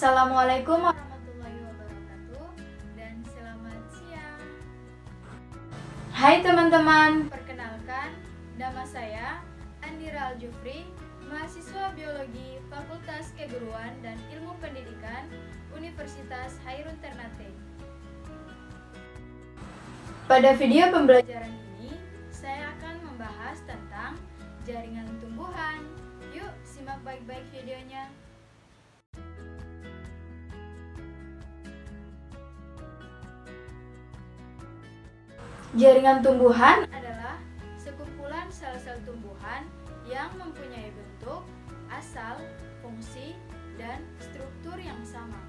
Assalamualaikum warahmatullahi wabarakatuh dan selamat siang. Hai teman-teman, perkenalkan nama saya Andira Aljufri, mahasiswa biologi Fakultas Keguruan dan Ilmu Pendidikan Universitas Hairun Ternate. Pada video pembelajaran ini, saya akan membahas tentang jaringan tumbuhan. Yuk, simak baik-baik videonya. Jaringan tumbuhan adalah sekumpulan sel-sel tumbuhan yang mempunyai bentuk, asal, fungsi, dan struktur yang sama.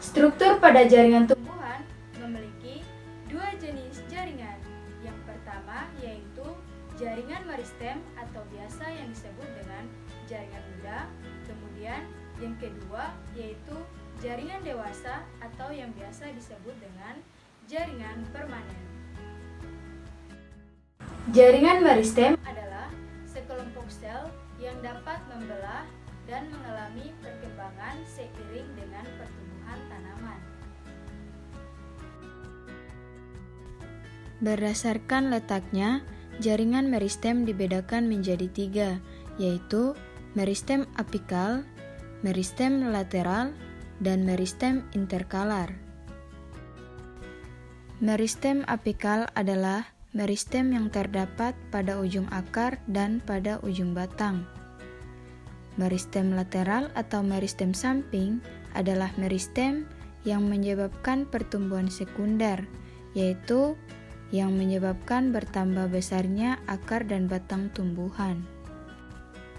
Struktur pada jaringan tumbuhan memiliki dua jenis jaringan. Yang pertama yaitu jaringan meristem atau biasa yang disebut dengan jaringan muda. Kemudian yang kedua yaitu jaringan dewasa atau yang biasa disebut dengan jaringan permanen. Jaringan meristem adalah sekelompok sel yang dapat membelah dan mengalami perkembangan seiring dengan pertumbuhan tanaman. Berdasarkan letaknya, jaringan meristem dibedakan menjadi tiga, yaitu meristem apikal, meristem lateral, dan meristem interkalar. Meristem apikal adalah meristem yang terdapat pada ujung akar dan pada ujung batang. Meristem lateral atau meristem samping adalah meristem yang menyebabkan pertumbuhan sekunder, yaitu yang menyebabkan bertambah besarnya akar dan batang tumbuhan.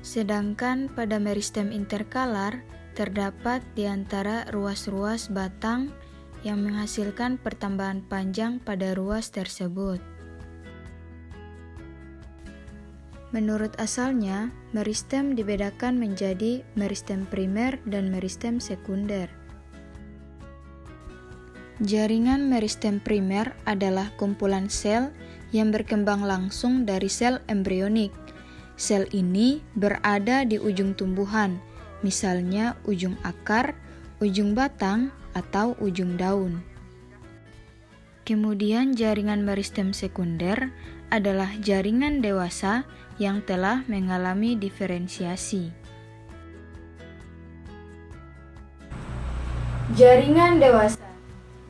Sedangkan pada meristem interkalar terdapat di antara ruas-ruas batang yang menghasilkan pertambahan panjang pada ruas tersebut. Menurut asalnya, meristem dibedakan menjadi meristem primer dan meristem sekunder. Jaringan meristem primer adalah kumpulan sel yang berkembang langsung dari sel embrionik. Sel ini berada di ujung tumbuhan, misalnya ujung akar, ujung batang, atau ujung daun. Kemudian jaringan meristem sekunder adalah jaringan dewasa yang telah mengalami diferensiasi. Jaringan dewasa.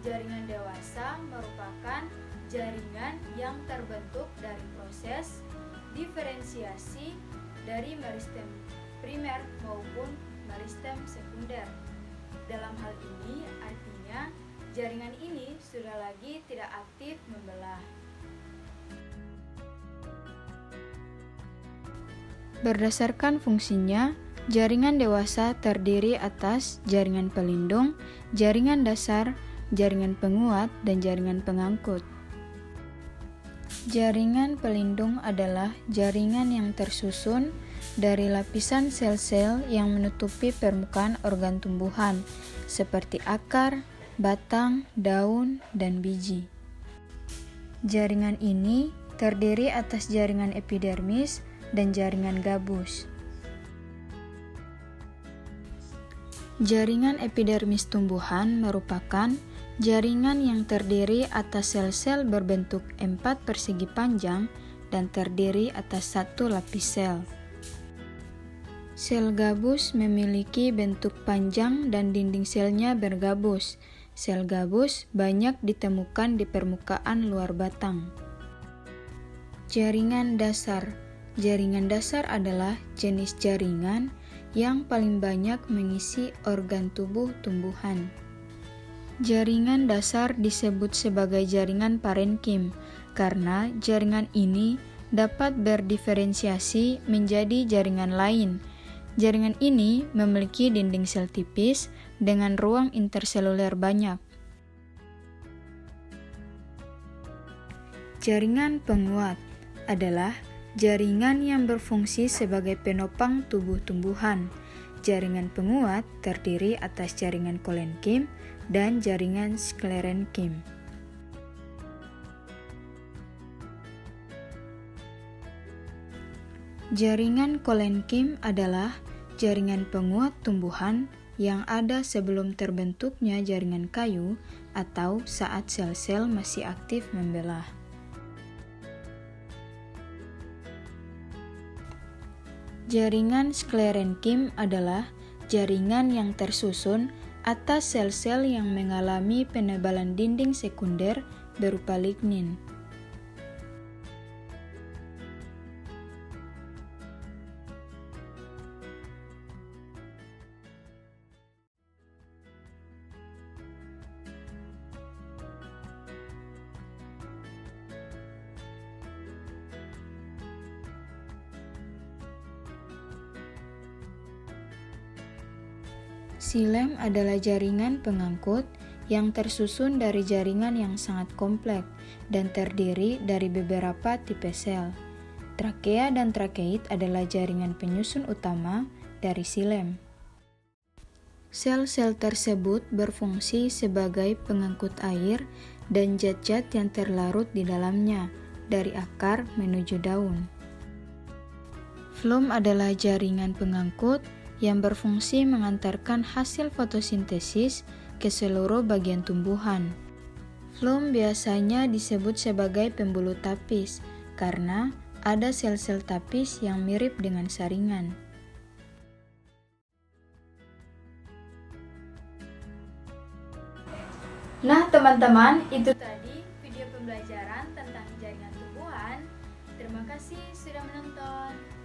Jaringan dewasa merupakan jaringan yang terbentuk dari proses diferensiasi dari meristem primer maupun meristem sekunder. Dalam hal ini artinya jaringan ini sudah lagi tidak aktif membelah. Berdasarkan fungsinya, jaringan dewasa terdiri atas jaringan pelindung, jaringan dasar, jaringan penguat, dan jaringan pengangkut. Jaringan pelindung adalah jaringan yang tersusun dari lapisan sel-sel yang menutupi permukaan organ tumbuhan seperti akar, batang, daun, dan biji. Jaringan ini terdiri atas jaringan epidermis dan jaringan gabus. Jaringan epidermis tumbuhan merupakan jaringan yang terdiri atas sel-sel berbentuk 4 persegi panjang dan terdiri atas satu lapis sel. Sel gabus memiliki bentuk panjang dan dinding selnya bergabus. Sel gabus banyak ditemukan di permukaan luar batang. Jaringan dasar. Jaringan dasar adalah jenis jaringan yang paling banyak mengisi organ tubuh tumbuhan. Jaringan dasar disebut sebagai jaringan parenkim karena jaringan ini dapat berdiferensiasi menjadi jaringan lain. Jaringan ini memiliki dinding sel tipis dengan ruang interseluler banyak. Jaringan penguat adalah jaringan yang berfungsi sebagai penopang tubuh tumbuhan. Jaringan penguat terdiri atas jaringan kolenkim dan jaringan sklerenkim. Jaringan kolenkim adalah jaringan penguat tumbuhan yang ada sebelum terbentuknya jaringan kayu atau saat sel-sel masih aktif membelah. Jaringan sklerenkim adalah jaringan yang tersusun atas sel-sel yang mengalami penebalan dinding sekunder berupa lignin. Xilem adalah jaringan pengangkut yang tersusun dari jaringan yang sangat kompleks dan terdiri dari beberapa tipe sel. Trakea dan trakeit adalah jaringan penyusun utama dari xilem. Sel-sel tersebut berfungsi sebagai pengangkut air dan zat-zat yang terlarut di dalamnya, dari akar menuju daun. Flum adalah jaringan pengangkut yang berfungsi mengantarkan hasil fotosintesis ke seluruh bagian tumbuhan. Flum biasanya disebut sebagai pembuluh tapis karena ada sel-sel tapis yang mirip dengan saringan. Nah teman-teman, itu tadi video pembelajaran tentang jaringan tumbuhan. Terima kasih sudah menonton.